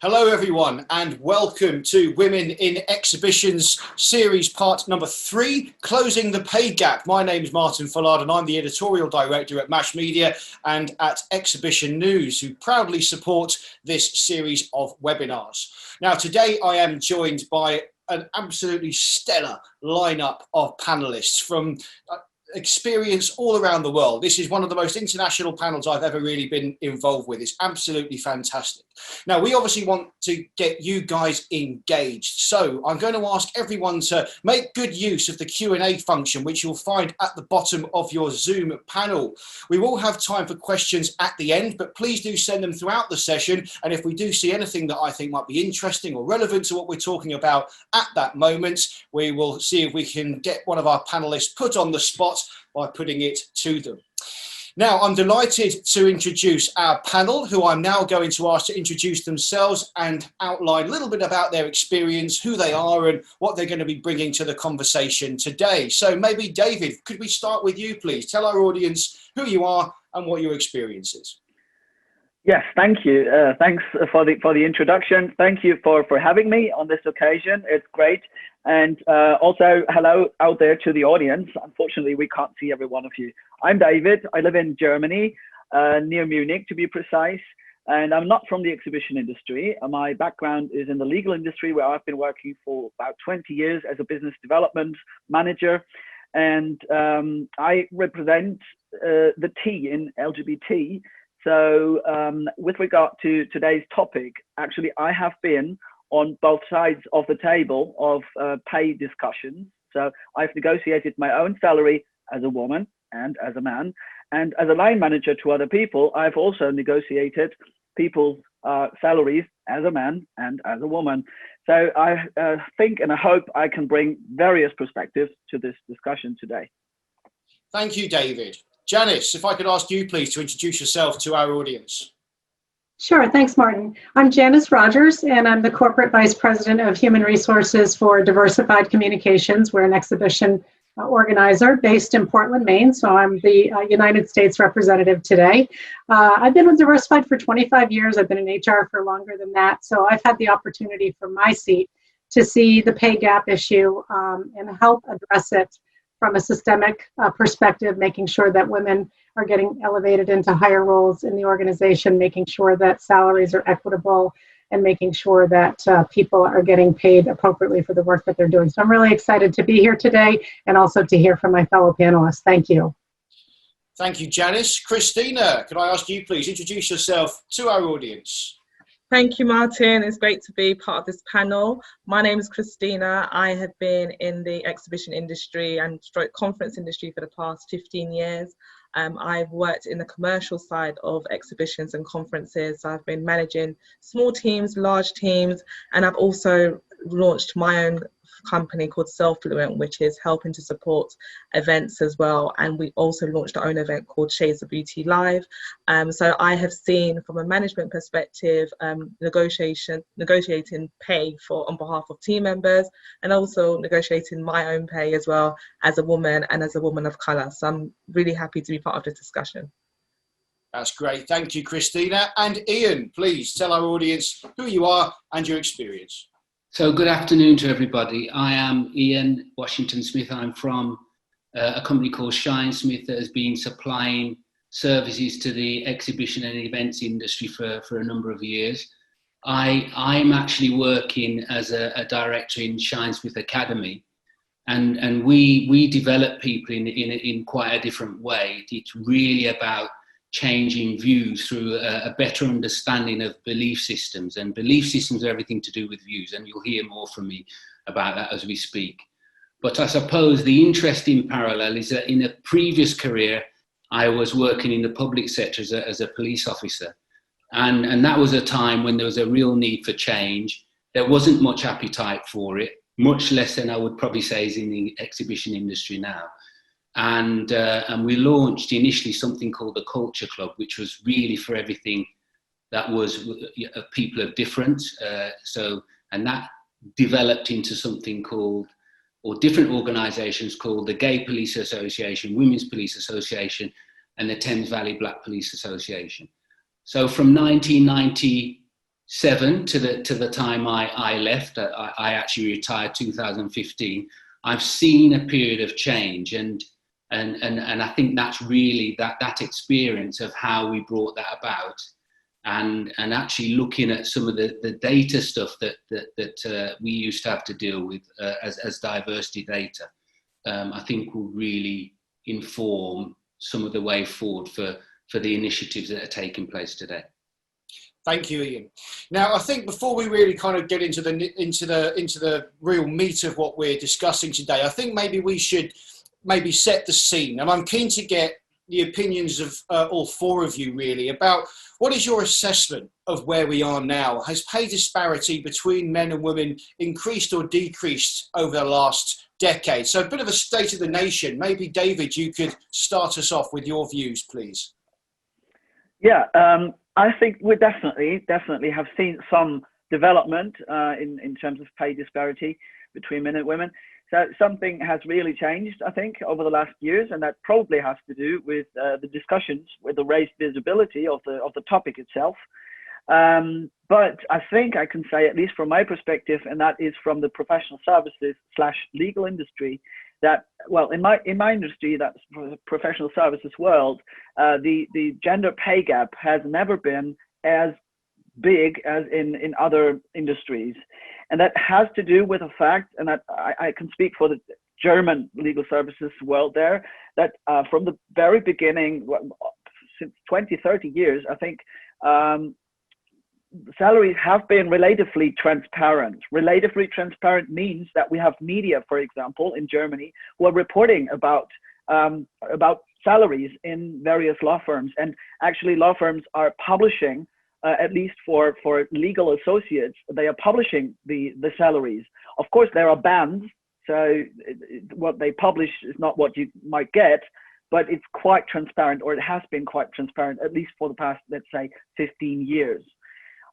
Hello everyone and welcome to Women in Exhibitions series part number 3, Closing the Pay Gap. My name is Martin Fullard and I'm the editorial director at MASH Media and at Exhibition News, who proudly support this series of webinars. Now today I am joined by an absolutely stellar lineup of panelists from experience all around the world. This is one of the most international panels I've ever really been involved with. It's absolutely fantastic. Now, we obviously want to get you guys engaged. So I'm going to ask everyone to make good use of the Q&A function, which you'll find at the bottom of your Zoom panel. We will have time for questions at the end, but please do send them throughout the session. And if we do see anything that I think might be interesting or relevant to what we're talking about at that moment, we will see if we can get one of our panelists put on the spot by putting it to them. Now, I'm delighted to introduce our panel, who I'm now going to ask to introduce themselves and outline a little bit about their experience, who they are and what they're going to be bringing to the conversation today. So maybe, David, could we start with you, please? Tell our audience who you are and what your experience is. Yes, thank you. Thanks for the introduction. Thank you for having me on this occasion. It's great. And also, hello out there to the audience. Unfortunately, we can't see every one of you. I'm David. I live in Germany, near Munich to be precise. And I'm not from the exhibition industry. My background is in the legal industry, where I've been working for about 20 years as a business development manager. And I represent the T in LGBT. So with regard to today's topic, actually, I have been on both sides of the table of pay discussions. So I've negotiated my own salary as a woman and as a man. And as a line manager to other people, I've also negotiated people's salaries as a man and as a woman. So I think and I hope I can bring various perspectives to this discussion today. Thank you, David. Janice, if I could ask you, please, to introduce yourself to our audience. Sure, thanks, Martin. I'm Janice Rogers, and I'm the Corporate Vice President of Human Resources for Diversified Communications. We're an exhibition organizer based in Portland, Maine, so I'm the United States representative today. I've been with Diversified for 25 years. I've been in HR for longer than that, so I've had the opportunity from my seat to see the pay gap issue and help address it from a systemic perspective, making sure that women are getting elevated into higher roles in the organization, making sure that salaries are equitable, and making sure that people are getting paid appropriately for the work that they're doing. So I'm really excited to be here today and also to hear from my fellow panelists. Thank you. Thank you, Janice. Christina, could I ask you, please, introduce yourself to our audience? Thank you, Martin. It's great to be part of this panel. My name is Christina. I have been in the exhibition industry and conference industry for the past 15 years. I've worked in the commercial side of exhibitions and conferences. So I've been managing small teams, large teams, and I've also launched my own company called Self-Fluent, which is helping to support events as well. And we also launched our own event called Shades of Beauty Live. So I have seen from a management perspective, negotiating pay on behalf of team members, and also negotiating my own pay as well as a woman and as a woman of colour. So I'm really happy to be part of this discussion. That's great. Thank you, Christina. And Ian, please tell our audience who you are and your experience. So good afternoon to everybody. I am Ian Washington Smith. I'm from a company called Shine Smith that has been supplying services to the exhibition and events industry for a number of years. I'm actually working as a director in Shine Smith Academy, and we develop people in quite a different way. It's really about changing views through a better understanding of belief systems, and belief systems are everything to do with views, and you'll hear more from me about that as we speak. But I suppose the interesting parallel is that in a previous career I was working in the public sector as a police officer, and that was a time when there was a real need for change. There wasn't much appetite for it, much less than I would probably say is in the exhibition industry now. And we launched initially something called the Culture Club, which was really for everything that was people of different. And that developed into something called, or different organisations called the Gay Police Association, Women's Police Association, and the Thames Valley Black Police Association. So from 1990 2007 to the time I left. I actually retired 2015. I've seen a period of change, and I think that's really that experience of how we brought that about, and actually looking at some of the data stuff that we used to have to deal with as diversity data. I think will really inform some of the way forward for the initiatives that are taking place today. Thank you, Ian. Now, I think before we really kind of get into the real meat of what we're discussing today, I think maybe we should maybe set the scene. And I'm keen to get the opinions of all four of you really about what is your assessment of where we are now? Has pay disparity between men and women increased or decreased over the last decade? So a bit of a state of the nation. Maybe David, you could start us off with your views, please. Yeah, I think we definitely have seen some development in terms of pay disparity between men and women. So something has really changed, I think, over the last years, and that probably has to do with the discussions, with the raised visibility of the topic itself. But I think I can say, at least from my perspective, and that is from the professional services / legal industry, that, well, in my industry, that's the professional services world, the gender pay gap has never been as big as in other industries. And that has to do with the fact, and that I can speak for the German legal services world there, that from the very beginning, since 20, 30 years, I think salaries have been relatively transparent. Relatively transparent means that we have media, for example, in Germany, who are reporting about salaries in various law firms. And actually law firms are publishing, at least for legal associates, they are publishing the salaries. Of course, there are bands, so what they publish is not what you might get, but it's quite transparent, or it has been quite transparent, at least for the past, let's say, 15 years.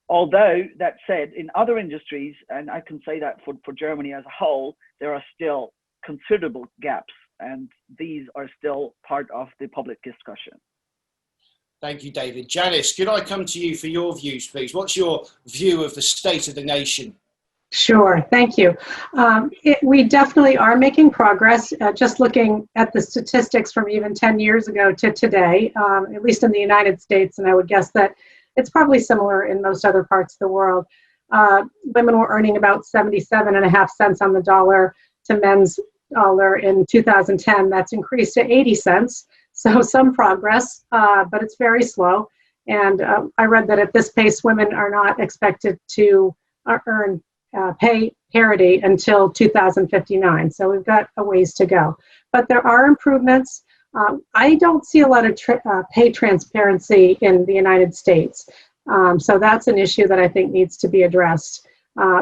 Although, that said, in other industries, and I can say that for Germany as a whole, there are still considerable gaps, and these are still part of the public discussion. Thank you, David. Janice, could I come to you for your views, please? What's your view of the state of the nation? Sure, thank you. We definitely are making progress. Just looking at the statistics from even 10 years ago to today, at least in the United States, and I would guess that it's probably similar in most other parts of the world. Women were earning about 77.5 cents on the dollar to men's dollar in 2010. That's increased to 80 cents. So some progress, but it's very slow. And I read that at this pace, women are not expected to earn pay parity until 2059. So we've got a ways to go. But there are improvements. I don't see a lot of pay transparency in the United States. So that's an issue that I think needs to be addressed.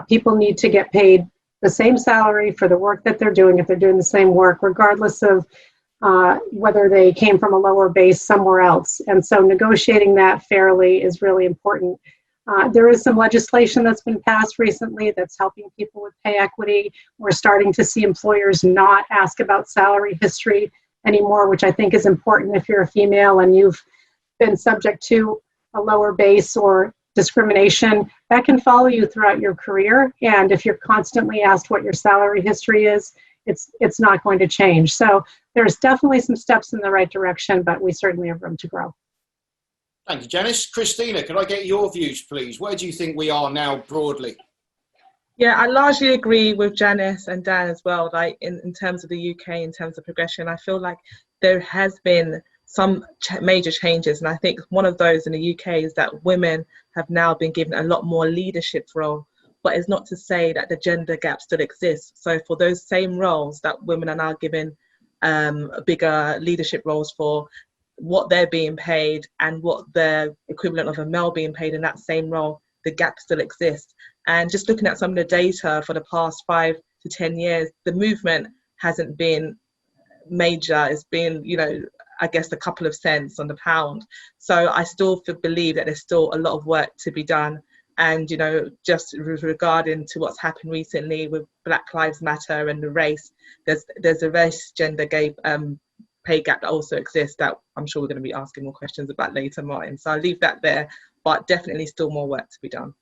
People need to get paid the same salary for the work that they're doing if they're doing the same work, regardless of whether they came from a lower base somewhere else. And so negotiating that fairly is really important. There is some legislation that's been passed recently that's helping people with pay equity. We're starting to see employers not ask about salary history anymore, which I think is important if you're a female and you've been subject to a lower base or discrimination. That can follow you throughout your career. And if you're constantly asked what your salary history is, it's not going to change. So there's definitely some steps in the right direction, but we certainly have room to grow. Thank you, Janice. Christina, could I get your views, please? Where do you think we are now broadly? Yeah, I largely agree with Janice and Dan as well, like in terms of the UK, in terms of progression. I feel like there has been some major changes, and I think one of those in the UK is that women have now been given a lot more leadership role, but it's not to say that the gender gap still exists. So for those same roles that women are now given bigger leadership roles for, what they're being paid and what the equivalent of a male being paid in that same role, the gap still exists. And just looking at some of the data for the past 5 to 10 years, the movement hasn't been major. It's been, I guess a couple of cents on the pound. So I still believe that there's still a lot of work to be done. And, just regarding to what's happened recently with Black Lives Matter and the race, there's a race gender pay gap that also exists that I'm sure we're going to be asking more questions about later, Martin. So I'll leave that there, but definitely still more work to be done.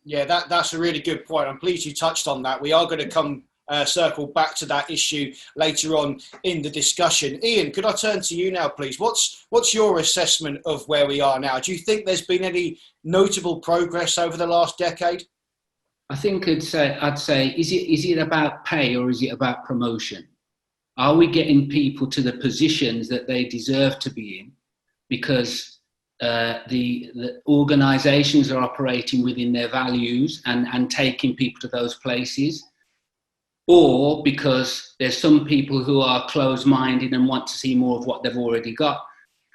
Yeah, that's a really good point. I'm pleased you touched on that. We are going to come circle back to that issue later on in the discussion. Ian, could I turn to you now, please? What's your assessment of where we are now? Do you think there's been any notable progress over the last decade? I think I'd say, is it about pay or is it about promotion? Are we getting people to the positions that they deserve to be in because the organisations are operating within their values and taking people to those places? Or because there's some people who are closed-minded and want to see more of what they've already got,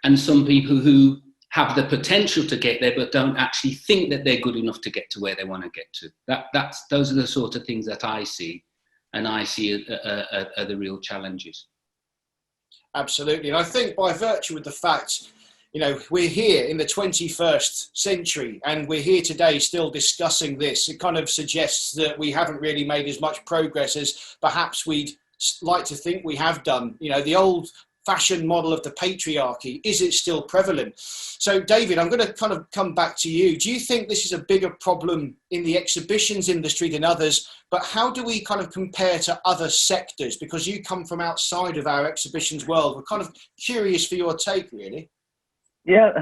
and some people who have the potential to get there but don't actually think that they're good enough to get to where they want to get to. Those are the sort of things that I see, and I see are the real challenges. Absolutely, and I think by virtue of the fact, we're here in the 21st century and we're here today still discussing this, it kind of suggests that we haven't really made as much progress as perhaps we'd like to think we have done. The old fashioned model of the patriarchy, is it still prevalent? So David, I'm going to kind of come back to you. Do you think this is a bigger problem in the exhibitions industry than others? But how do we kind of compare to other sectors? Because you come from outside of our exhibitions world. We're kind of curious for your take, really. Yeah,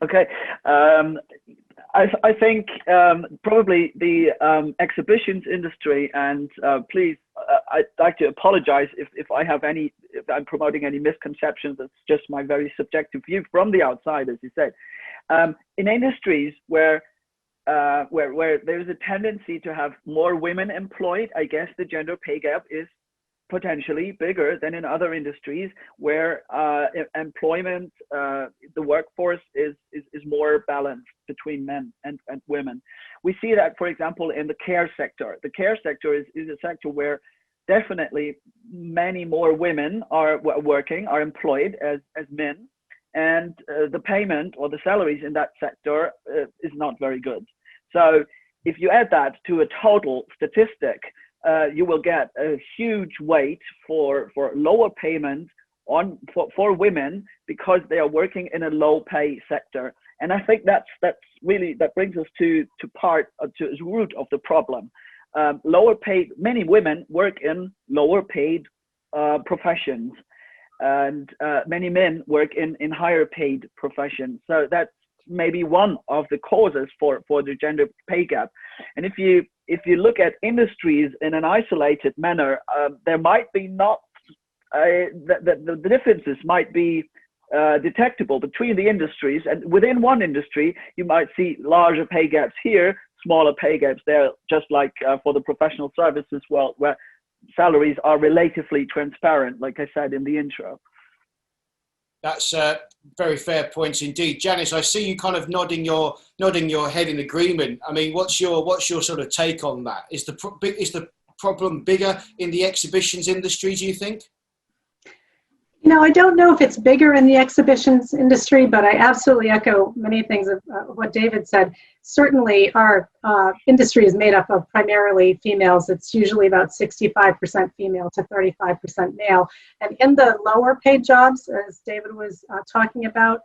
okay. I think probably the exhibitions industry, and please, I'd like to apologize if I'm promoting any misconceptions. That's just my very subjective view from the outside, as you said. In industries where there's a tendency to have more women employed, I guess the gender pay gap is potentially bigger than in other industries where employment, the workforce is more balanced between men and women. We see that, for example, in the care sector. The care sector is a sector where definitely many more women are employed as men, and the payment or the salaries in that sector is not very good. So if you add that to a total statistic, you will get a huge weight for lower payment for women because they are working in a low pay sector. And I think that brings us to the root of the problem. Lower paid, many women work in lower paid professions, and many men work in higher paid professions. So that's maybe one of the causes for the gender pay gap. And if you look at industries in an isolated manner, there might be not the differences might be detectable between the industries, and within one industry you might see larger pay gaps here, smaller pay gaps there, just like for the professional services world, where salaries are relatively transparent, like I said in the intro. That's very fair points indeed. Janice, I see you kind of nodding your head in agreement. I mean, what's your sort of take on that? Is the problem bigger in the exhibitions industry, do you think? I don't know if it's bigger in the exhibitions industry, but I absolutely echo many things of what David said. Certainly, our industry is made up of primarily females. It's usually about 65% female to 35% male. And in the lower paid jobs, as David was talking about,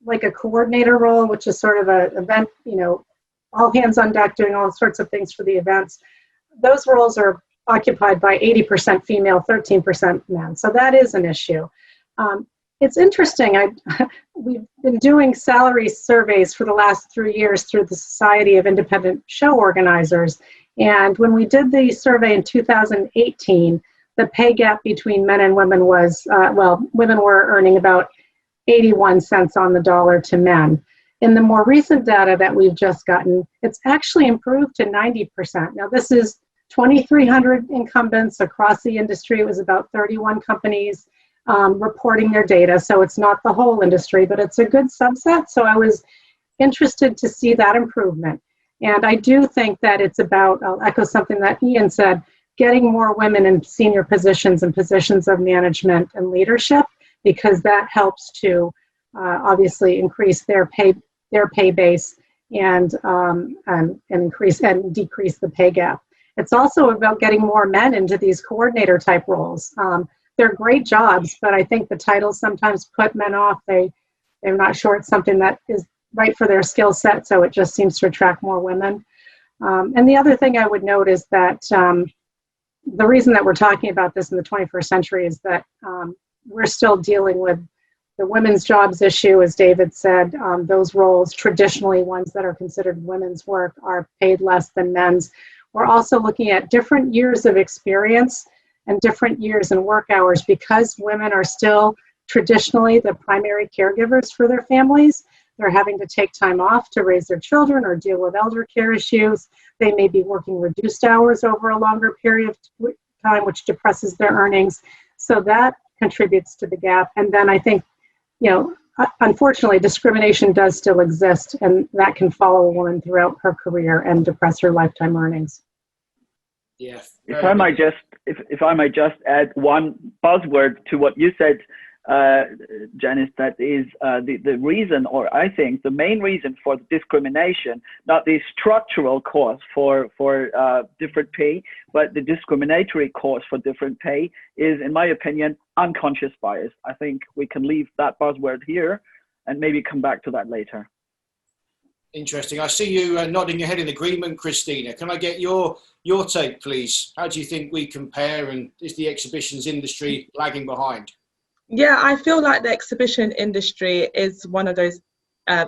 like a coordinator role, which is sort of an event, all hands on deck doing all sorts of things for the events, those roles are occupied by 80% female, 13% men. So that is an issue. It's interesting. We've been doing salary surveys for the last 3 years through the Society of Independent Show Organizers. And when we did the survey in 2018, the pay gap between men and women was, women were earning about 81 cents on the dollar to men. In the more recent data that we've just gotten, it's actually improved to 90%. Now, this is 2,300 incumbents across the industry. It was about 31 companies reporting their data. So it's not the whole industry, but it's a good subset. So I was interested to see that improvement. And I do think that it's about, I'll echo something that Ian said, getting more women in senior positions and positions of management and leadership, because that helps to obviously increase their pay base and increase and decrease the pay gap. It's also about getting more men into these coordinator type roles. They're great jobs, but I think the titles sometimes put men off. They're not sure it's something that is right for their skill set, so it just seems to attract more women. And the other thing I would note is that the reason that we're talking about this in the 21st century is that we're still dealing with the women's jobs issue, as David said. Those roles, traditionally ones that are considered women's work, are paid less than men's. We're also looking at different years of experience and different years and work hours, because women are still traditionally the primary caregivers for their families. They're having to take time off to raise their children or deal with elder care issues. They may be working reduced hours over a longer period of time, which depresses their earnings. So that contributes to the gap. And then I think, unfortunately, discrimination does still exist, and that can follow a woman throughout her career and depress her lifetime earnings. Yeah. If I might just add one buzzword to what you said, Janice, that is the reason, or I think the main reason for the discrimination, not the structural cause for different pay, but the discriminatory cause for different pay is, in my opinion, unconscious bias. I think we can leave that buzzword here and maybe come back to that later. Interesting. I see you nodding your head in agreement, Christina. Can I get your take, please? How do you think we compare, and is the exhibitions industry lagging behind? Yeah, I feel like the exhibition industry is one of those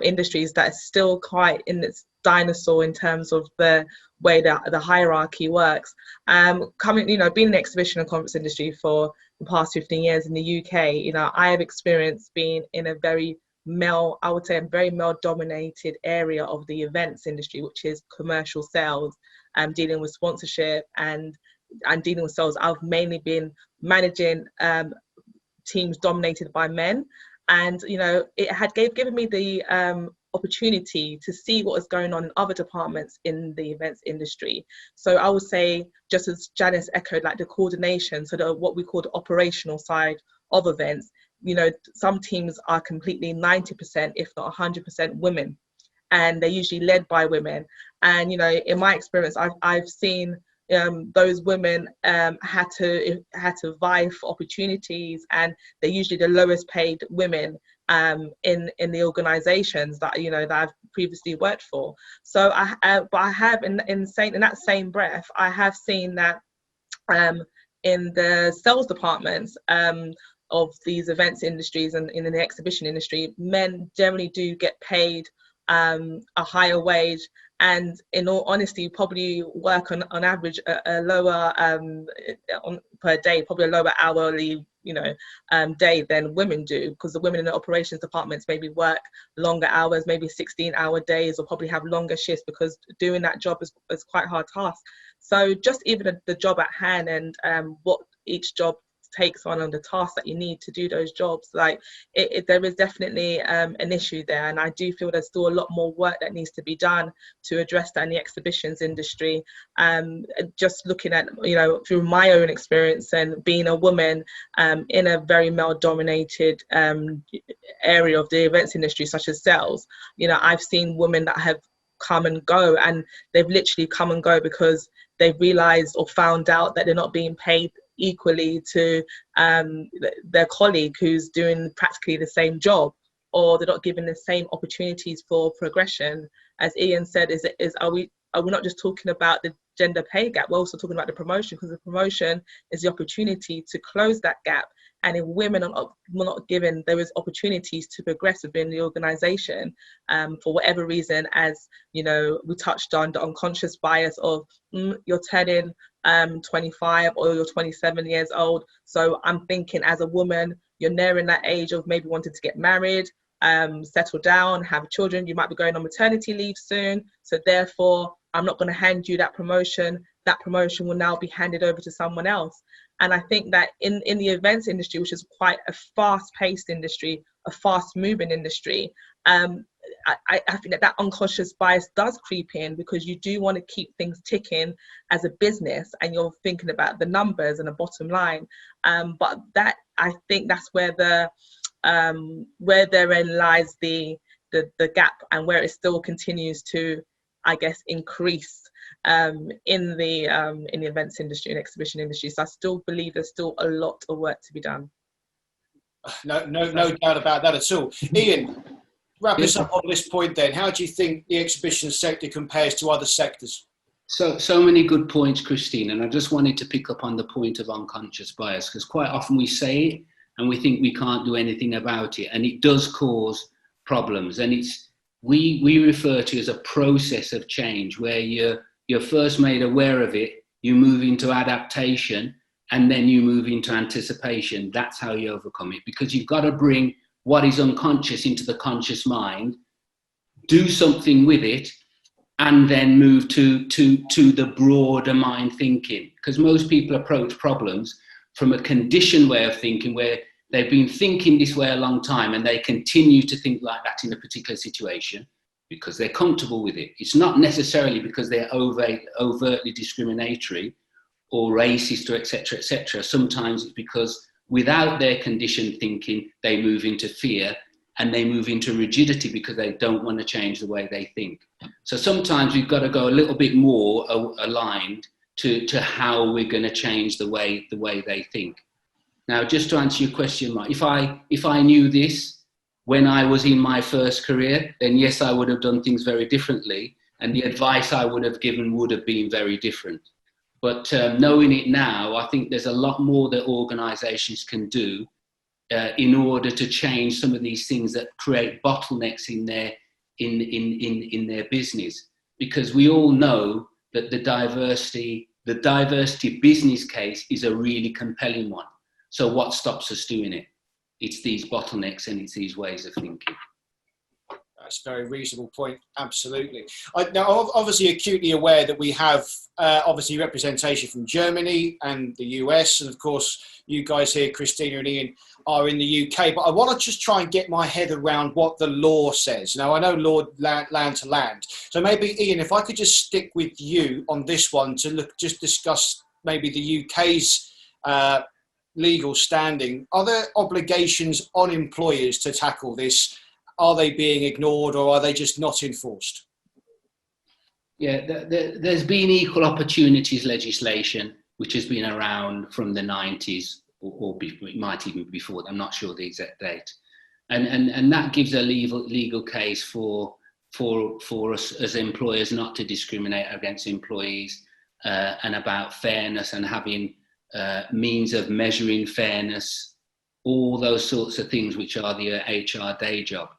industries that is still quite in its dinosaur in terms of the way that the hierarchy works. Being in the exhibition and conference industry for the past 15 years in the UK, I have experienced being in a very male dominated area of the events industry, which is commercial sales, dealing with sponsorship and dealing with sales. I've mainly been managing teams dominated by men, and it had given me the opportunity to see what was going on in other departments in the events industry. So I would say, just as Janice echoed, like the coordination, so what we call the operational side of events, some teams are completely 90%, if not 100% women, and they're usually led by women. And in my experience, I've seen those women had to vie for opportunities, and they're usually the lowest paid women in the organizations that that I've previously worked for. So but I have in that same breath, I have seen that in the sales departments of these events industries and in the exhibition industry, men generally do get paid a higher wage, and in all honesty, probably work on average a lower per day, probably a lower hourly day than women do, because the women in the operations departments maybe work longer hours, maybe 16-hour days, or probably have longer shifts, because doing that job is quite a hard task. So just even the job at hand and what each job takes on the tasks that you need to do those jobs, like there is definitely an issue there, and I do feel there's still a lot more work that needs to be done to address that in the exhibitions industry. Just looking at through my own experience and being a woman in a very male dominated area of the events industry, such as sales, I've seen women that have come and go, and they've literally come and go because they've realized or found out that they're not being paid equally to their colleague who's doing practically the same job, or they're not given the same opportunities for progression. As Ian said, are we not just talking about the gender pay gap, we're also talking about the promotion, because the promotion is the opportunity to close that gap. And if women are not given those opportunities to progress within the organization, for whatever reason, as we touched on, the unconscious bias of you're turning 25 or you're 27 years old, so I'm thinking as a woman you're nearing that age of maybe wanting to get married, settle down, have children, you might be going on maternity leave soon, so therefore I'm not going to hand you that promotion will now be handed over to someone else. And I think that in the events industry, which is quite a fast-paced industry, a fast-moving industry, I think that unconscious bias does creep in, because you do want to keep things ticking as a business, and you're thinking about the numbers and the bottom line. But that, I think that's where therein lies the gap, and where it still continues to, I guess, increase in the events industry and exhibition industry. So I still believe there's still a lot of work to be done. No doubt about that at all. Ian, wrap us up on this point then. How do you think the exhibition sector compares to other sectors? So many good points, Christine, and I just wanted to pick up on the point of unconscious bias, because quite often we say it and we think we can't do anything about it, and it does cause problems. And we refer to it as a process of change, where you're first made aware of it, you move into adaptation, and then you move into anticipation. That's how you overcome it, because you've got to bring what is unconscious into the conscious mind, do something with it, and then move to the broader mind thinking. Because most people approach problems from a conditioned way of thinking, where they've been thinking this way a long time and they continue to think like that in a particular situation because they're comfortable with it. It's not necessarily because they're overtly discriminatory or racist or etc., etc. Sometimes it's because without their conditioned thinking, they move into fear and they move into rigidity because they don't want to change the way they think. So sometimes we've got to go a little bit more aligned to how we're going to change the way they think. Now, just to answer your question, Mark, if I knew this when I was in my first career, then yes, I would have done things very differently, and the advice I would have given would have been very different. But knowing it now, I think there's a lot more that organisations can do in order to change some of these things that create bottlenecks in their business. Because we all know that the diversity business case is a really compelling one. So what stops us doing it? It's these bottlenecks and it's these ways of thinking. That's a very reasonable point. Absolutely. Now, obviously acutely aware that we have obviously representation from Germany and the US, and of course you guys here, Christina and Ian, are in the UK. But I want to just try and get my head around what the law says. Now, I know law land to land. So maybe, Ian, if I could just stick with you on this one to just discuss maybe the UK's legal standing. Are there obligations on employers to tackle this? Are they being ignored, or are they just not enforced? Yeah, there's been equal opportunities legislation, which has been around from the 90s, or it might even be before. I'm not sure the exact date. And that gives a legal case for us as employers not to discriminate against employees, and about fairness and having means of measuring fairness, all those sorts of things which are the HR day job.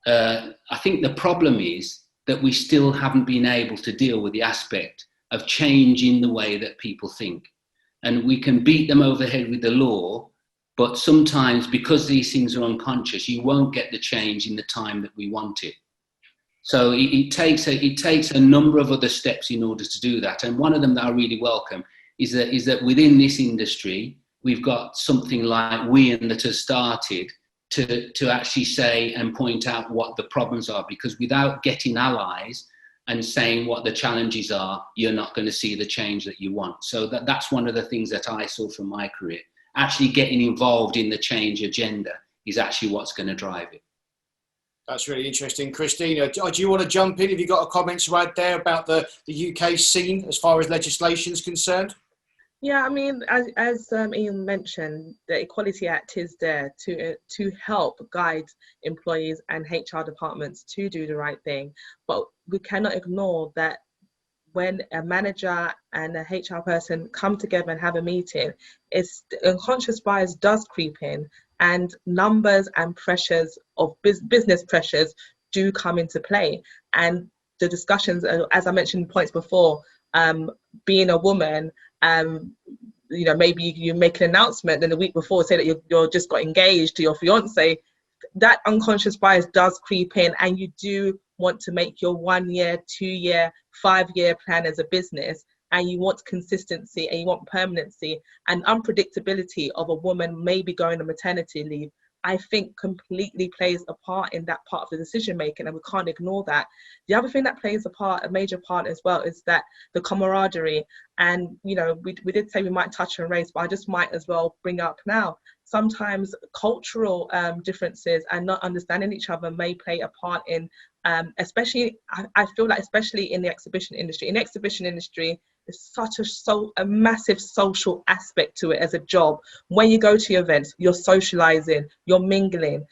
I think the problem is that we still haven't been able to deal with the aspect of changing the way that people think. And we can beat them over the head with the law, but sometimes because these things are unconscious, you won't get the change in the time that we want it. So it takes a number of other steps in order to do that. And one of them that I really welcome is that within this industry, we've got something like WIAN that has started to actually say and point out what the problems are, because without getting allies and saying what the challenges are, you're not going to see the change that you want. So that's one of the things that I saw from my career. Actually getting involved in the change agenda is actually what's going to drive it. That's really interesting. Christina, do you want to jump in? Have you got a comment to add there about the UK scene as far as legislation is concerned? Yeah, I mean, as Ian mentioned, the Equality Act is there to help guide employees and HR departments to do the right thing. But we cannot ignore that when a manager and a HR person come together and have a meeting, unconscious bias does creep in, and numbers and pressures of business pressures do come into play. And the discussions, as I mentioned points before, being a woman, maybe you make an announcement and the week before say that you're just got engaged to your fiance. That unconscious bias does creep in, and you do want to make your 1 year, 2 year, 5 year plan as a business, and you want consistency and you want permanency, and unpredictability of a woman maybe going on maternity leave, I think completely plays a part in that part of the decision making, and we can't ignore that. The other thing that plays a major part as well, is that the camaraderie. And we did say we might touch on race, but I just might as well bring up now. Sometimes cultural differences and not understanding each other may play a part in, especially, I feel like especially in the exhibition industry. In the exhibition industry, There's such a massive social aspect to it as a job. When you go to your events, you're socializing, you're mingling.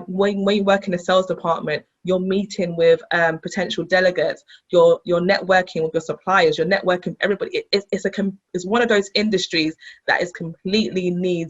When you work in the sales department, you're meeting with potential delegates, you're networking with your suppliers, you're networking with everybody. It's one of those industries that is completely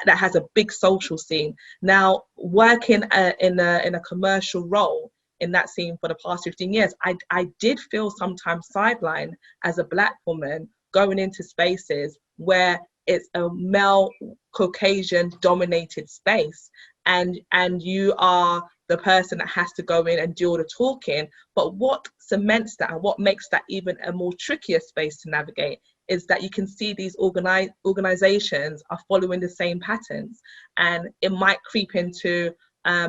that has a big social scene. Now, working in a commercial role in that scene for the past 15 years, I did feel sometimes sidelined as a Black woman going into spaces where it's a male Caucasian dominated space, and you are the person that has to go in and do all the talking. But what cements that and what makes that even a more trickier space to navigate is that you can see these organizations are following the same patterns, and it might creep into a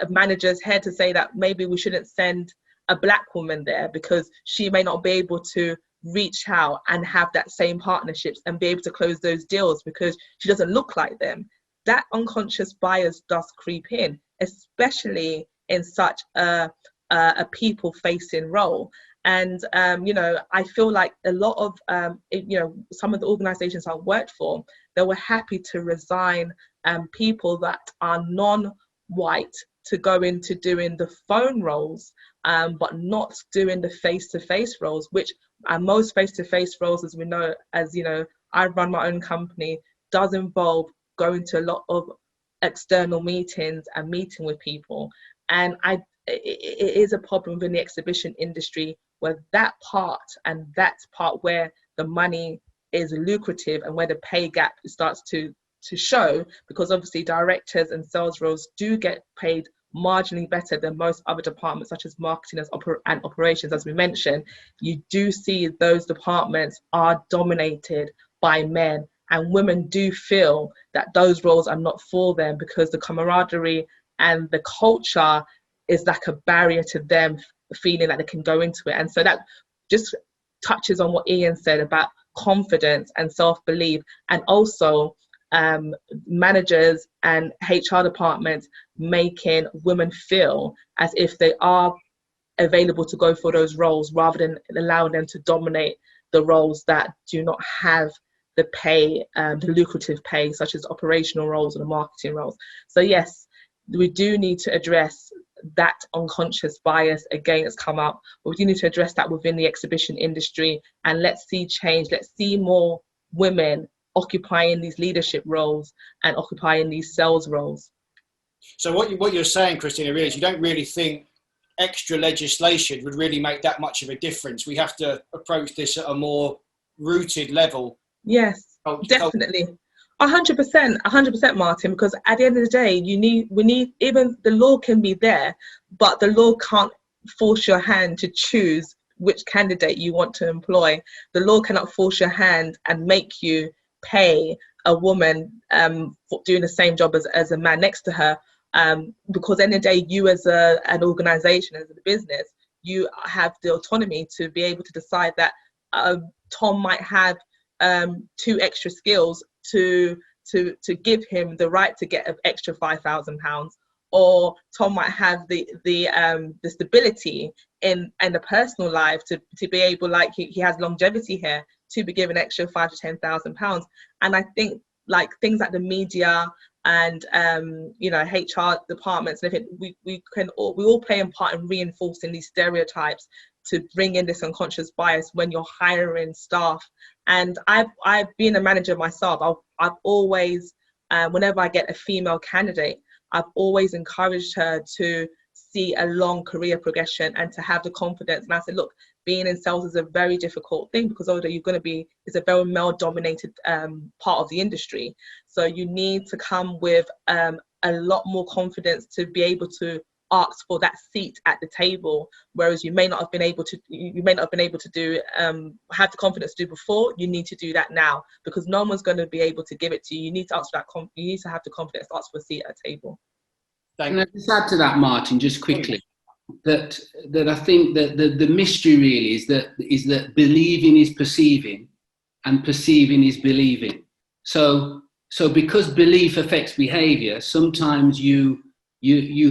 manager's head to say that maybe we shouldn't send a Black woman there because she may not be able to reach out and have that same partnerships and be able to close those deals because she doesn't look like them. That unconscious bias does creep in, especially in such a people-facing role. And I feel like a lot of some of the organizations I worked for, they were happy to resign people that are non-white to go into doing the phone roles, but not doing the face-to-face roles, which most face-to-face roles, as we know, I run my own company, does involve going to a lot of external meetings and meeting with people. And it is a problem within the exhibition industry where that's part where the money is lucrative and where the pay gap starts to show, because obviously directors and sales roles do get paid marginally better than most other departments such as marketing and operations. As we mentioned, you do see those departments are dominated by men, and women do feel that those roles are not for them because the camaraderie and the culture is like a barrier to them feeling like they can go into it. And so that just touches on what Ian said about confidence and self-belief, and also managers and HR departments making women feel as if they are available to go for those roles rather than allowing them to dominate the roles that do not have the pay, the lucrative pay, such as operational roles or the marketing roles. So yes, we do need to address that unconscious bias again that's come up, but we do need to address that within the exhibition industry, and let's see change. Let's see more women occupying these leadership roles and occupying these sales roles. So what you're saying, Christina, really is you don't really think extra legislation would really make that much of a difference. We have to approach this at a more rooted level. Yes, definitely. 100%, Martin, because at the end of the day, we need, even the law can be there, but the law can't force your hand to choose which candidate you want to employ. The law cannot force your hand and make you pay a woman for doing the same job as a man next to her, because at the end of the day, you as an organization, as a business, you have the autonomy to be able to decide that Tom might have 2 extra skills to give him the right to get an extra £5,000, or Tom might have the stability in the personal life to be able, like he has longevity here, to be given extra £5,000 to £10,000. And I think like things like the media and HR departments, and we all play a part in reinforcing these stereotypes to bring in this unconscious bias when you're hiring staff. And I've been a manager myself. I've always, whenever I get a female candidate, I've always encouraged her to see a long career progression and to have the confidence. And I said, look, being in sales is a very difficult thing because although it's a very male dominated part of the industry. So you need to come with a lot more confidence to be able to ask for that seat at the table, whereas you may not have been able to do have the confidence to do before. You need to do that now, because no one's going to be able to give it to you. You need to ask for that you need to have the confidence to ask for a seat at a table. Can I just add to that, Martin, just quickly, that I think that the mystery really is that believing is perceiving and perceiving is believing. So because belief affects behavior, sometimes you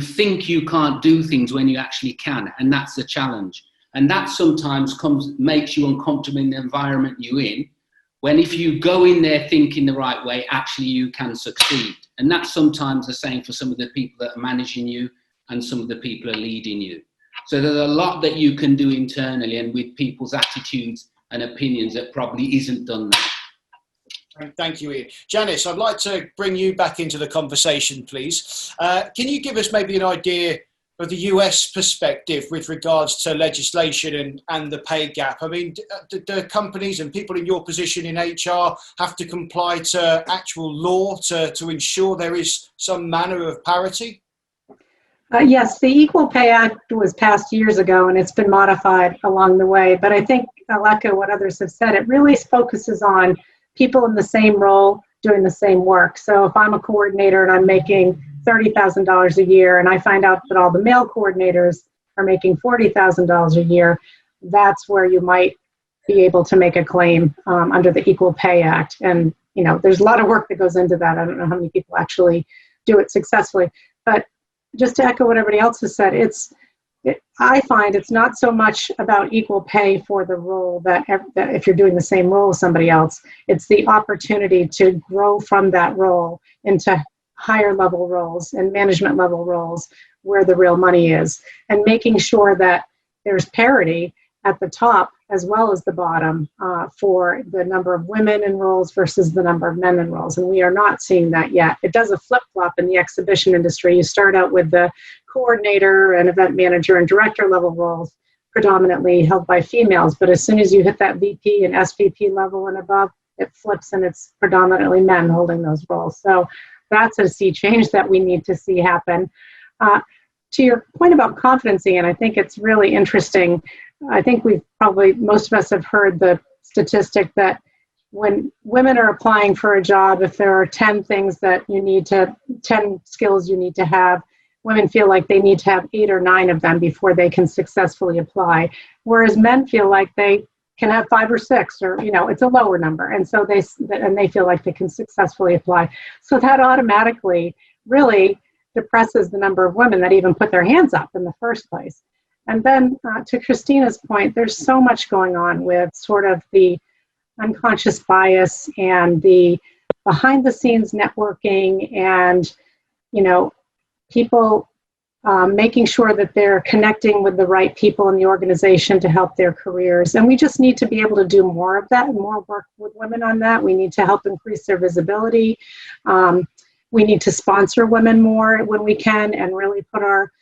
think you can't do things when you actually can, and that's the challenge. And that sometimes makes you uncomfortable in the environment you're in, when if you go in there thinking the right way, actually you can succeed. And that's sometimes the same for some of the people that are managing you and some of the people are leading you. So there's a lot that you can do internally and with people's attitudes and opinions that probably isn't done now. Thank you, Ian. Janice, I'd like to bring you back into the conversation, please. Can you give us maybe an idea of the US perspective with regards to legislation and the pay gap? I mean, do companies and people in your position in HR have to comply to actual law to ensure there is some manner of parity? Yes, the Equal Pay Act was passed years ago and it's been modified along the way. But I think I'll echo what others have said. It really focuses on people in the same role doing the same work. So if I'm a coordinator and I'm making $30,000 a year and I find out that all the male coordinators are making $40,000 a year, that's where you might be able to make a claim under the Equal Pay Act. And, you know, there's a lot of work that goes into that. I don't know how many people actually do it successfully. But just to echo what everybody else has said, I find it's not so much about equal pay for the role that if you're doing the same role as somebody else, it's the opportunity to grow from that role into higher level roles and management level roles where the real money is, and making sure that there's parity at the top as well as the bottom for the number of women in roles versus the number of men in roles. And we are not seeing that yet. It does a flip-flop in the exhibition industry. You start out with the coordinator and event manager and director level roles predominantly held by females, but as soon as you hit that VP and SVP level and above, it flips and it's predominantly men holding those roles. So that's a sea change that we need to see happen. To your point about confidence, Ian, I think it's really interesting. I think most of us have heard the statistic that when women are applying for a job, if there are 10 skills you need to have, women feel like they need to have 8 or 9 of them before they can successfully apply. Whereas men feel like they can have 5 or 6, or, you know, it's a lower number. And so they feel like they can successfully apply. So that automatically really depresses the number of women that even put their hands up in the first place. And then to Christina's point, there's so much going on with sort of the unconscious bias and the behind the scenes networking and, you know, people making sure that they're connecting with the right people in the organization to help their careers. And we just need to be able to do more of that and more work with women on that. We need to help increase their visibility. We need to sponsor women more when we can and really put our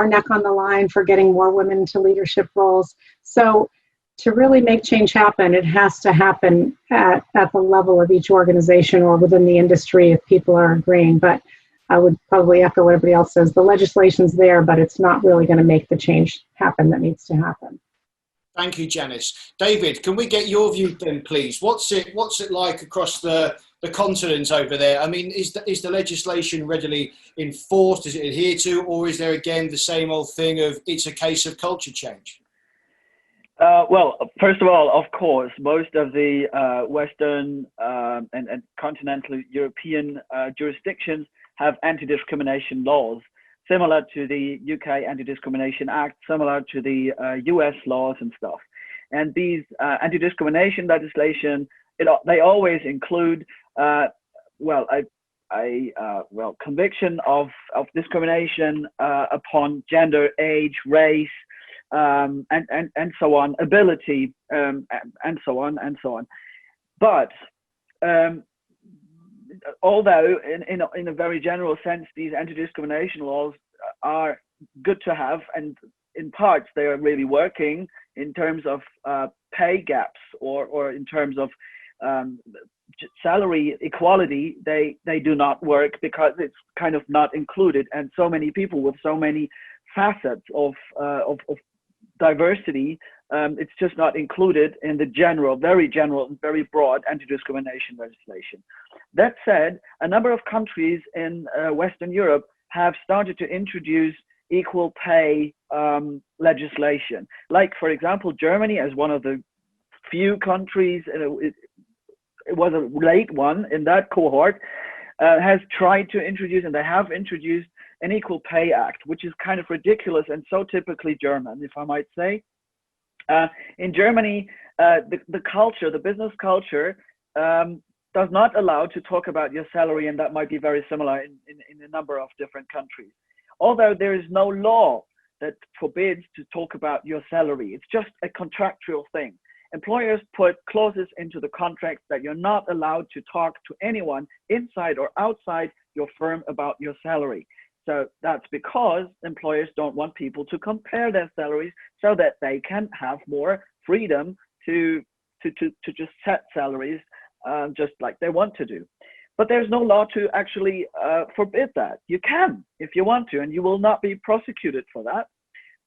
neck on the line for getting more women into leadership roles. So to really make change happen, it has to happen at the level of each organization or within the industry if people are agreeing. But I would probably echo what everybody else says. The legislation's there, but it's not really going to make the change happen that needs to happen. Thank you, Janice. David, can we get your view then, please? What's it like across the continent over there? I mean, is the legislation readily enforced? Is it adhered to? Or is there, again, the same old thing of it's a case of culture change? Well, first of all, of course, most of the Western and continental European jurisdictions have anti-discrimination laws, similar to the UK Anti-Discrimination Act, similar to the US laws and stuff. And these anti-discrimination legislation, they always include, conviction of discrimination upon gender, age, race, and so on, ability, and so on and so on. But although in a very general sense, these anti-discrimination laws are good to have, and in parts they are really working in terms of pay gaps or in terms of salary equality, they do not work because it's kind of not included, and so many people with so many facets of diversity, it's just not included in the very general and very broad anti-discrimination legislation. That said, a number of countries in Western Europe have started to introduce equal pay legislation. Like, for example, Germany, as one of the few countries, it was a late one in that cohort, has tried to introduce, and they have introduced, an Equal Pay Act, which is kind of ridiculous and so typically German, if I might say. In Germany, the culture, the business culture, does not allow to talk about your salary, and that might be very similar in a number of different countries. Although there is no law that forbids to talk about your salary, it's just a contractual thing. Employers put clauses into the contract that you're not allowed to talk to anyone inside or outside your firm about your salary. So that's because employers don't want people to compare their salaries so that they can have more freedom to just set salaries just like they want to do. But there's no law to actually forbid that. You can if you want to, and you will not be prosecuted for that.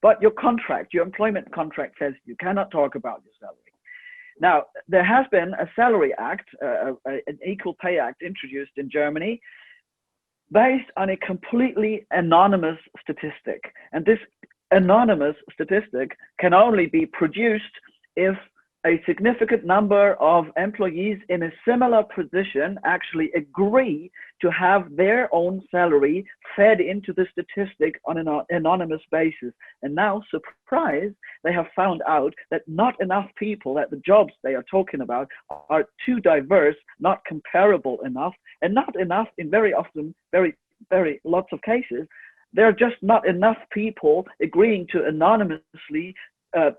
But your contract, your employment contract says you cannot talk about your salary. Now, there has been a salary act, an equal pay act introduced in Germany based on a completely anonymous statistic. And this anonymous statistic can only be produced if a significant number of employees in a similar position actually agree to have their own salary fed into the statistic on an anonymous basis. And now, surprise, they have found out that not enough people, that the jobs they are talking about are too diverse, not comparable enough, and not enough in very often, very lots of cases, there are just not enough people agreeing to anonymously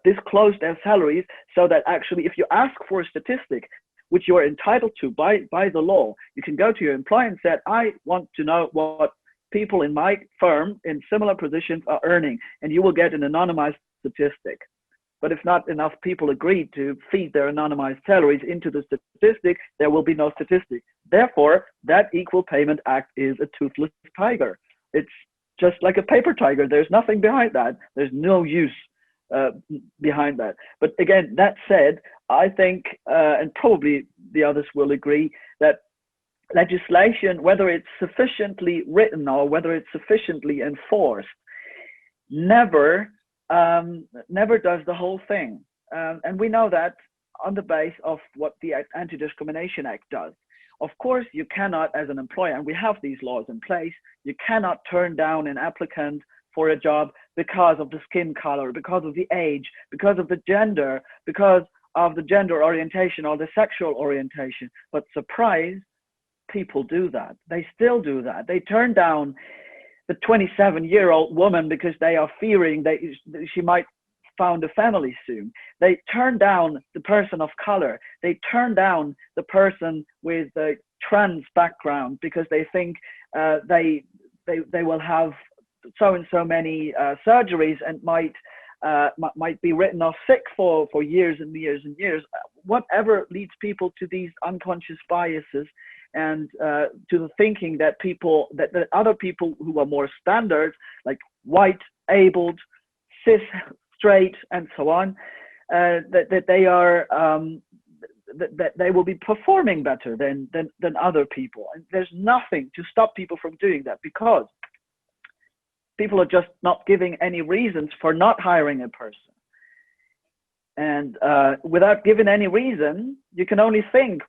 disclose their salaries, so that actually if you ask for a statistic, which you are entitled to by the law, you can go to your employer and say, I want to know what people in my firm in similar positions are earning, and you will get an anonymized statistic. But if not enough people agree to feed their anonymized salaries into the statistic, there will be no statistic. Therefore, that Equal Payment Act is a toothless tiger. It's just like a paper tiger. There's nothing behind that. There's no use behind that. But again, that said, I think, and probably the others will agree, that legislation, whether it's sufficiently written or whether it's sufficiently enforced, never does the whole thing. And we know that on the base of what the Anti-Discrimination Act does. Of course, you cannot, as an employer, and we have these laws in place, you cannot turn down an applicant for a job because of the skin color, because of the age, because of the gender, because of the gender orientation or the sexual orientation. But surprise, people do that. They still do that. They turn down the 27-year-old woman because they are fearing that she might found a family soon. They turn down the person of color. They turn down the person with a trans background because they think they will have so and so many surgeries and might be written off sick for years and years and years. Whatever leads people to these unconscious biases and to the thinking that that other people who are more standard, like white, abled, cis, straight, and so on, that they are that they will be performing better than other people. And there's nothing to stop people from doing that, because people are just not giving any reasons for not hiring a person. And without giving any reason, you can only think,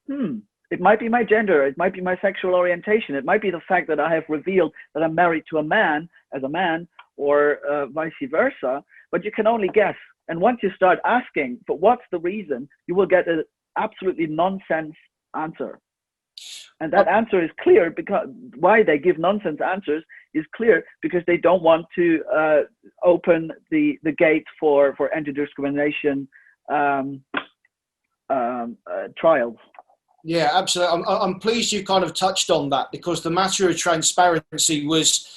it might be my gender, it might be my sexual orientation, it might be the fact that I have revealed that I'm married to a man as a man, or vice versa, but you can only guess. And once you start asking for what's the reason, you will get an absolutely nonsense answer. And that answer is clear, because why they give nonsense answers is clear, because they don't want to open the gate for anti-discrimination trials. Yeah, absolutely. I'm pleased you kind of touched on that, because the matter of transparency was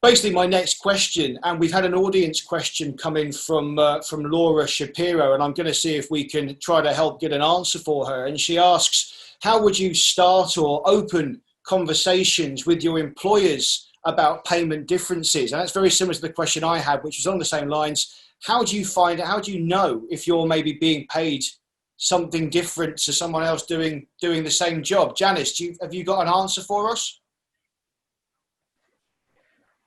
basically my next question, and we've had an audience question come in from Laura Shapiro, and I'm going to see if we can try to help get an answer for her. And she asks, how would you start or open conversations with your employers about payment differences? And that's very similar to the question I had, which was on the same lines. How do you know if you're maybe being paid something different to someone else doing the same job? Janice, have you got an answer for us?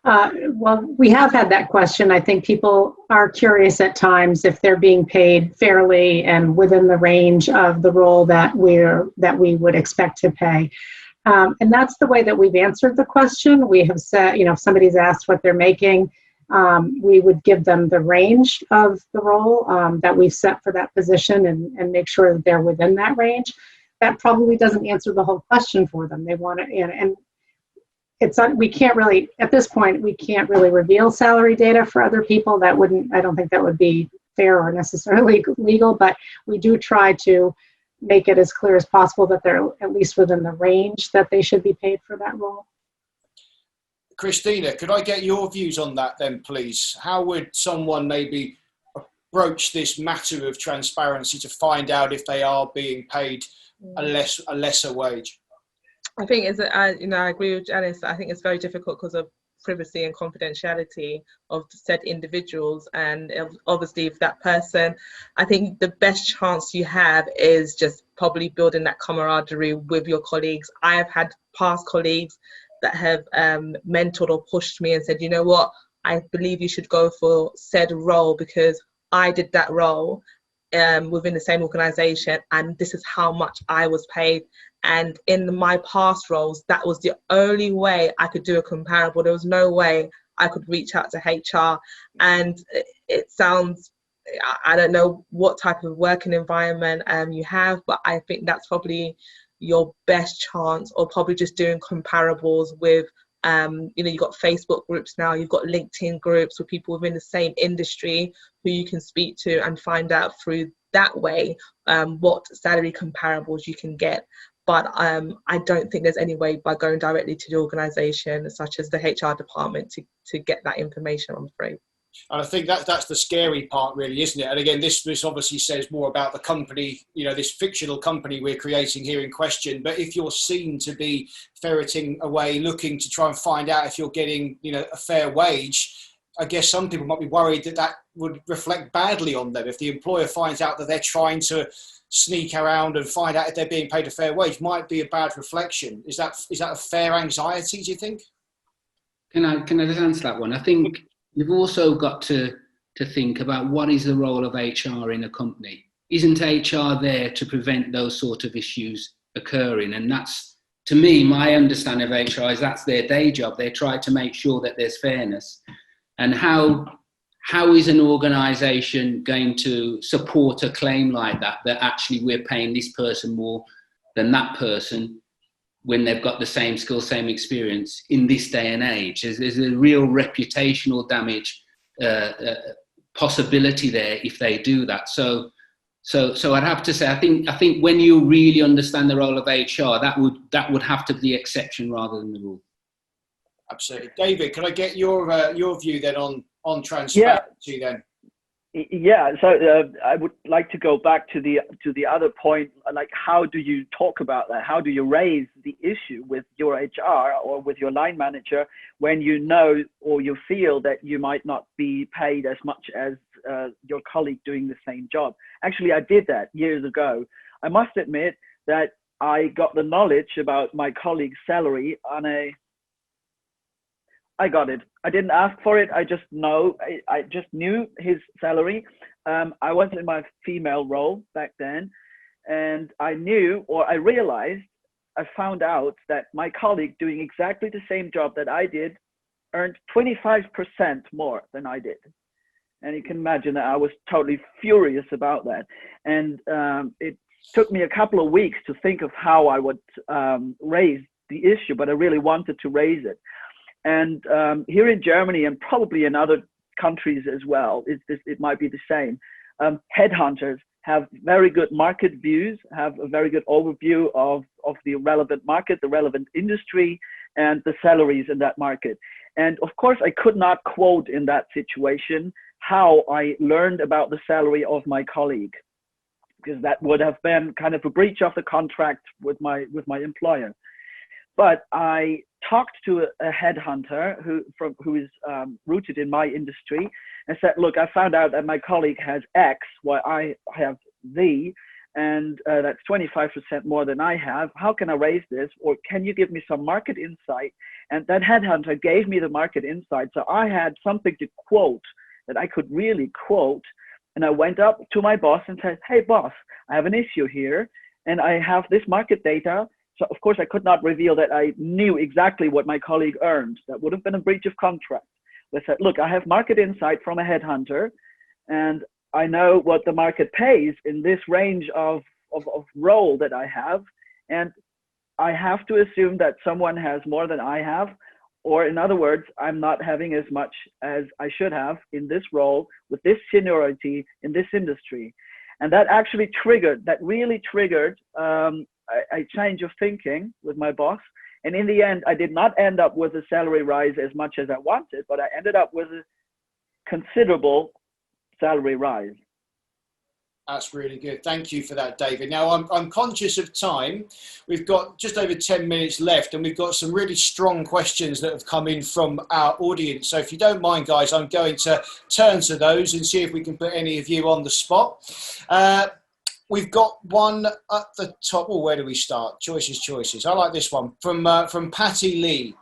Well, we have had that question. I think people are curious at times if they're being paid fairly and within the range of the role that we would expect to pay. And that's the way that we've answered the question. We have said, if somebody's asked what they're making, we would give them the range of the role that we've set for that position and make sure that they're within that range. That probably doesn't answer the whole question for them. They want to, and it's we can't really, at this point, we can't really reveal salary data for other people. That wouldn't, I don't think that would be fair or necessarily legal, but we do try to make it as clear as possible that they're at least within the range that they should be paid for that role. Christina, could I get your views on that then, please? How would someone maybe approach this matter of transparency to find out if they are being paid a lesser wage? I think I agree with Janice. I think it's very difficult because of privacy and confidentiality of said individuals, and obviously if that person, I think the best chance you have is just probably building that camaraderie with your colleagues. I have had past colleagues that have mentored or pushed me and said, you know what, I believe you should go for said role because I did that role within the same organization and this is how much I was paid. And in my past roles, that was the only way I could do a comparable. There was no way I could reach out to HR. And it sounds, I don't know what type of working environment you have, but I think that's probably your best chance, or probably just doing comparables with, you've got Facebook groups now, you've got LinkedIn groups with people within the same industry who you can speak to and find out through that way what salary comparables you can get. But I don't think there's any way by going directly to the organisation, such as the HR department, to get that information, I'm afraid. And I think that's the scary part, really, isn't it? And again, this obviously says more about the company, this fictional company we're creating here in question. But if you're seen to be ferreting away, looking to try and find out if you're getting, a fair wage, I guess some people might be worried that would reflect badly on them. If the employer finds out that they're trying to sneak around and find out if they're being paid a fair wage, might be a bad reflection. Is that a fair anxiety, do you think? Can I just answer that one? I think you've also got to think about what is the role of HR in a company. Isn't HR there to prevent those sort of issues occurring? And that's, to me, my understanding of HR is that's their day job. They try to make sure that there's fairness. And how is an organisation going to support a claim like that actually we're paying this person more than that person when they've got the same skills, same experience in this day and age? There's a real reputational damage possibility there if they do that. So I'd have to say, I think when you really understand the role of HR, that would have to be the exception rather than the rule. Absolutely. David, can I get your view then on transparency then? Yeah, so I would like to go back to the other point, like how do you talk about that? How do you raise the issue with your HR or with your line manager when you know or you feel that you might not be paid as much as your colleague doing the same job? Actually, I did that years ago. I must admit that I got the knowledge about my colleague's salary I got it. I didn't ask for it. I just knew his salary. I was in my female role back then, and I found out that my colleague doing exactly the same job that I did earned 25% more than I did. And you can imagine that I was totally furious about that. And it took me a couple of weeks to think of how I would raise the issue, but I really wanted to raise it. And here in Germany and probably in other countries as well, it might be the same. Headhunters have very good market views, have a very good overview of the relevant market, the relevant industry, and the salaries in that market. And of course, I could not quote in that situation how I learned about the salary of my colleague, because that would have been kind of a breach of the contract with my employer. But I talked to a headhunter who is rooted in my industry and said, look, I found out that my colleague has X while I have Z, and that's 25% more than I have. How can I raise this? Or can you give me some market insight? And that headhunter gave me the market insight. So I had something to quote that I could really quote. And I went up to my boss and said, hey, boss, I have an issue here, and I have this market data. So of course I could not reveal that I knew exactly what my colleague earned. That would have been a breach of contract. They said, look, I have market insight from a headhunter, and I know what the market pays in this range of role that I have. And I have to assume that someone has more than I have, or in other words, I'm not having as much as I should have in this role with this seniority in this industry. And that really triggered a change of thinking with my boss. And in the end, I did not end up with a salary rise as much as I wanted, but I ended up with a considerable salary rise. That's really good. Thank you for that, David. Now, I'm conscious of time. We've got just over 10 minutes left, and we've got some really strong questions that have come in from our audience. So if you don't mind, guys, I'm going to turn to those and see if we can put any of you on the spot. We've got one at the top. Oh, where do we start? Choices. I like this one from Patty Lee.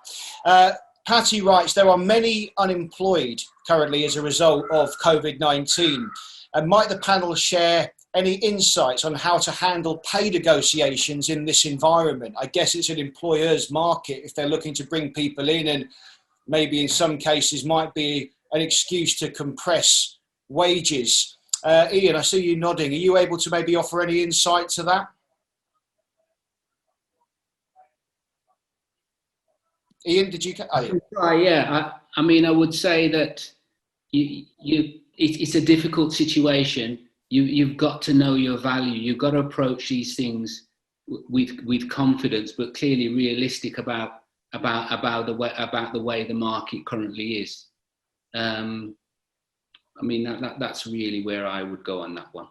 Patty writes, there are many unemployed currently as a result of COVID-19. And might the panel share any insights on how to handle pay negotiations in this environment? I guess it's an employer's market if they're looking to bring people in, and maybe in some cases might be an excuse to compress wages. Ian, I see you nodding. Are you able to maybe offer any insight to that? Ian, did you? Yeah, I mean, I would say that it's a difficult situation. You've got to know your value. You've got to approach these things with confidence, but clearly realistic about the way the market currently is. I mean, that's really where I would go on that one.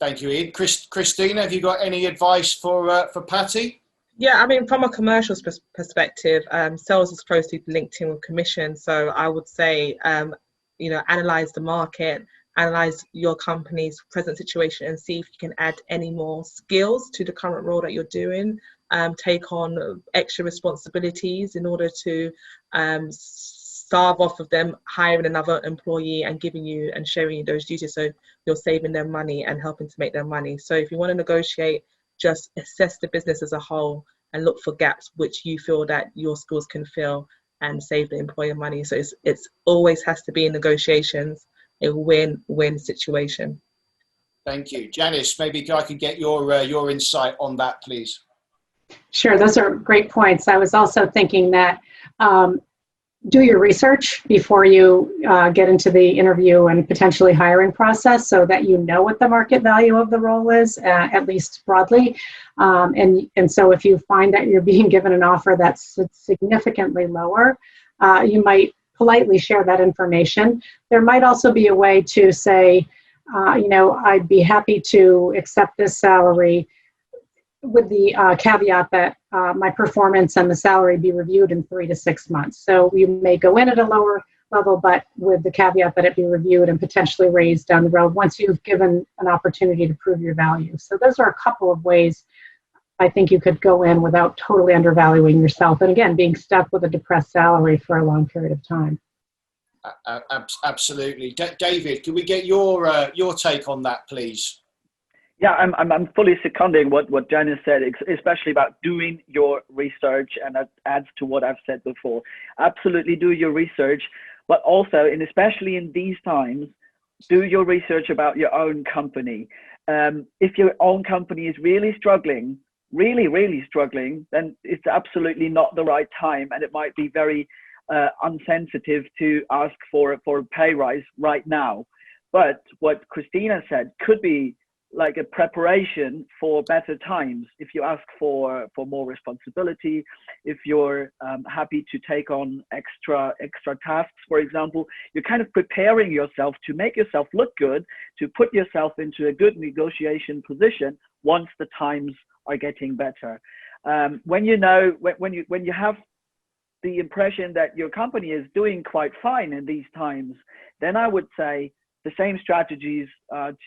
Thank you, Ian. Christina, have you got any advice for Patty? Yeah, I mean, from a commercial perspective, sales is closely linked in with commission. So I would say, analyze the market, analyze your company's present situation, and see if you can add any more skills to the current role that you're doing. Take on extra responsibilities in order to starve off of them hiring another employee and giving you and sharing you those duties, so you're saving them money and helping to make them money. So if you want to negotiate, just assess the business as a whole and look for gaps which you feel that your skills can fill and save the employer money. So it's always has to be in negotiations a win-win situation. Thank you. Janice, maybe I could get your insight on that, please. Sure, those are great points. I was also thinking that do your research before you get into the interview and potentially hiring process, so that you know what the market value of the role is, at least broadly. And so if you find that you're being given an offer that's significantly lower, you might politely share that information. There might also be a way to say, I'd be happy to accept this salary with the caveat that my performance and the salary be reviewed in 3 to 6 months. So you may go in at a lower level, but with the caveat that it be reviewed and potentially raised down the road once you've given an opportunity to prove your value. So those are a couple of ways I think you could go in without totally undervaluing yourself. And again, being stuck with a depressed salary for a long period of time. Absolutely. David, can we get your take on that, please? Yeah, I'm fully seconding what Janice said, especially about doing your research, and that adds to what I've said before. Absolutely do your research, but also, and especially in these times, do your research about your own company. If your own company is really struggling, really struggling, then it's absolutely not the right time, and it might be very unsensitive to ask for a pay rise right now. But what Christina said could be like a preparation for better times. If you ask for more responsibility, if you're happy to take on extra tasks, for example, you're kind of preparing yourself to make yourself look good, to put yourself into a good negotiation position once the times are getting better. When you have the impression that your company is doing quite fine in these times, then I would say the same strategies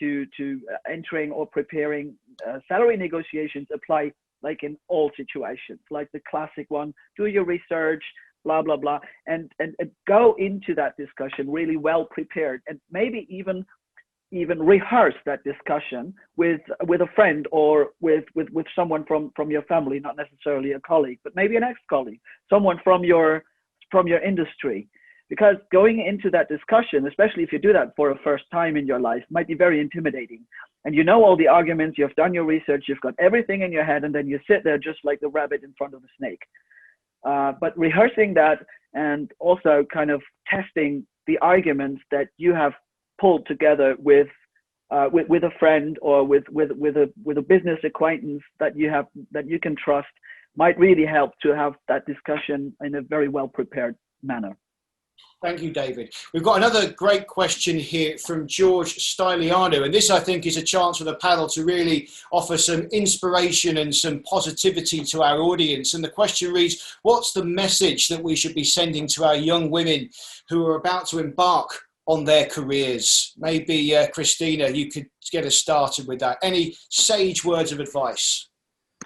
to entering or preparing salary negotiations apply like in all situations, like the classic one: do your research, blah, blah, blah, and go into that discussion really well prepared, and maybe even rehearse that discussion with a friend or with someone from your family, not necessarily a colleague, but maybe an ex-colleague, someone from your industry. Because going into that discussion, especially if you do that for a first time in your life, might be very intimidating. And you know all the arguments, you've done your research, you've got everything in your head, and then you sit there just like the rabbit in front of the snake. But rehearsing that and also kind of testing the arguments that you have pulled together with a friend or with a business acquaintance that you can trust might really help to have that discussion in a very well prepared manner. Thank you, David. We've got another great question here from George Styliano, and this, I think, is a chance for the panel to really offer some inspiration and some positivity to our audience. And the question reads, what's the message that we should be sending to our young women who are about to embark on their careers? Maybe, Christina, you could get us started with that. Any sage words of advice?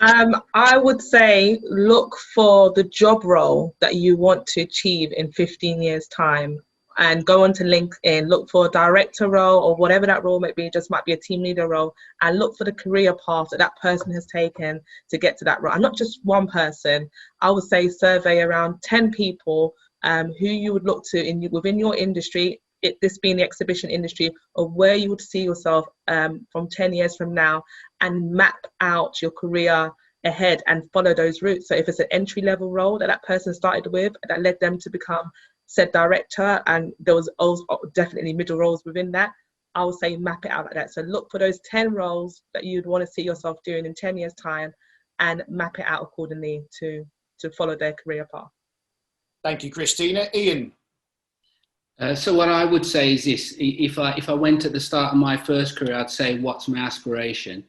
I would say look for the job role that you want to achieve in 15 years' time, and go onto LinkedIn, look for a director role or whatever that role might be. It just might be a team leader role, and look for the career path that that person has taken to get to that role. And not just one person. I would say survey around 10 people who you would look to within your industry, this being the exhibition industry, of where you would see yourself from 10 years from now, and map out your career ahead and follow those routes. So if it's an entry-level role that person started with, that led them to become said director, and there was also definitely middle roles within that, I would say map it out like that. So look for those 10 roles that you'd want to see yourself doing in 10 years' time, and map it out accordingly to follow their career path. Thank you, Christina. Ian? So what I would say is this: if I went at the start of my first career, I'd say, what's my aspiration?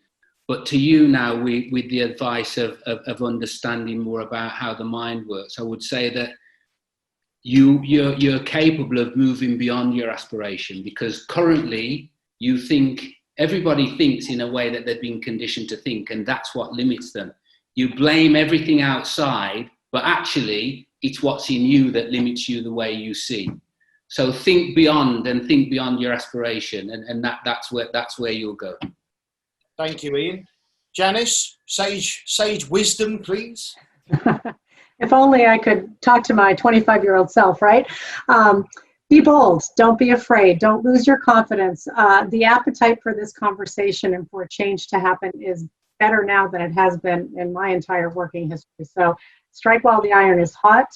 But to you now, with the advice of understanding more about how the mind works, I would say that you're capable of moving beyond your aspiration, because currently everybody thinks in a way that they've been conditioned to think, and that's what limits them. You blame everything outside, but actually it's what's in you that limits you the way you see. So think beyond your aspiration, and that's where you'll go. Thank you, Ian. Janice, sage wisdom, please. If only I could talk to my 25-year-old self, right? Be bold. Don't be afraid. Don't lose your confidence. The appetite for this conversation and for change to happen is better now than it has been in my entire working history. So strike while the iron is hot.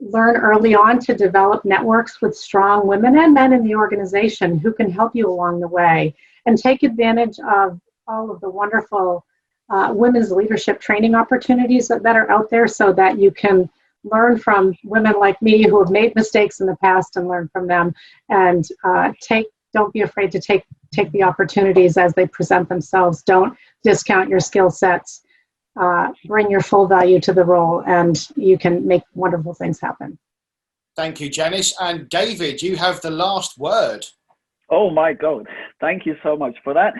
Learn early on to develop networks with strong women and men in the organization who can help you along the way, and take advantage of all of the wonderful women's leadership training opportunities that are out there, so that you can learn from women like me who have made mistakes in the past and learn from them, and don't be afraid to take the opportunities as they present themselves. Don't discount your skill sets. Bring your full value to the role, and you can make wonderful things happen. Thank you, Janice. And David, you have the last word. Oh my God, thank you so much for that.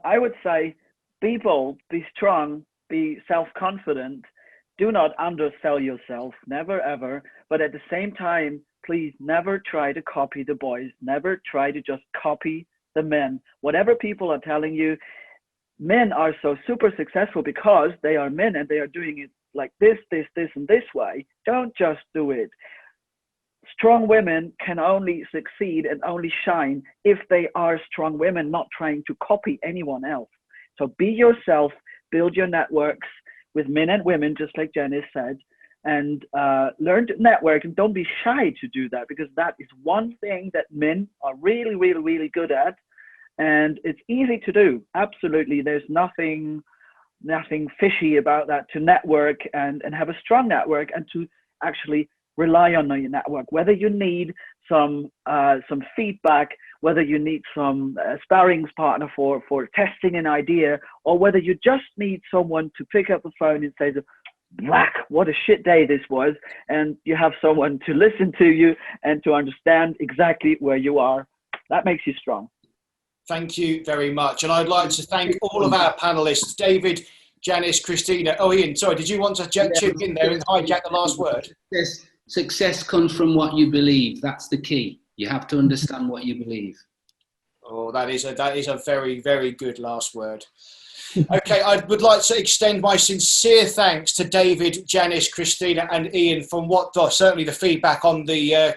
I would say be bold, be strong, be self-confident. Do not undersell yourself, never ever. But at the same time, please never try to copy the boys. Never try to just copy the men. Whatever people are telling you, men are so super successful because they are men and they are doing it like this, and this way. Don't just do it. Strong women can only succeed and only shine if they are strong women, not trying to copy anyone else. So be yourself, build your networks with men and women, just like Janice said, and learn to network, and don't be shy to do that, because that is one thing that men are really, really, really good at. And it's easy to do. Absolutely. There's nothing fishy about that, to network and have a strong network, and to actually rely on your network. Whether you need some feedback, whether you need some sparring partner for testing an idea, or whether you just need someone to pick up the phone and say, "Black, what a shit day this was," and you have someone to listen to you and to understand exactly where you are. That makes you strong. Thank you very much. And I'd like to thank all of our panelists, David, Janice, Christina. Oh, Ian, sorry, did you want to chip in there and hijack the last word? Success comes from what you believe. That's the key. You have to understand what you believe. Oh, that is a very, very good last word. Okay, I would like to extend my sincere thanks to David, Janice, Christina and Ian from what certainly the feedback on the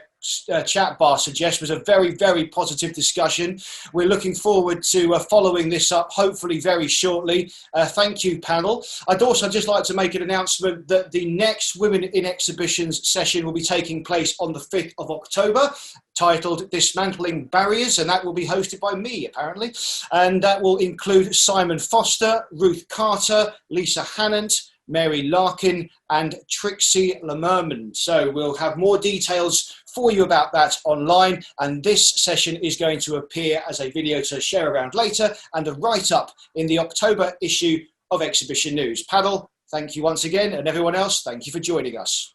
chat bar suggests was a very, very positive discussion. We're looking forward to following this up, hopefully very shortly. Thank you, panel. I'd also just like to make an announcement that the next Women in Exhibitions session will be taking place on the 5th of October, titled Dismantling Barriers, and that will be hosted by me, apparently. And that will include Simon Foster, Ruth Carter, Lisa Hannant, Mary Larkin and Trixie Lemerman. So we'll have more details for you about that online, and this session is going to appear as a video to share around later and a write-up in the October issue of Exhibition News. Panel, thank you once again, and everyone else, thank you for joining us.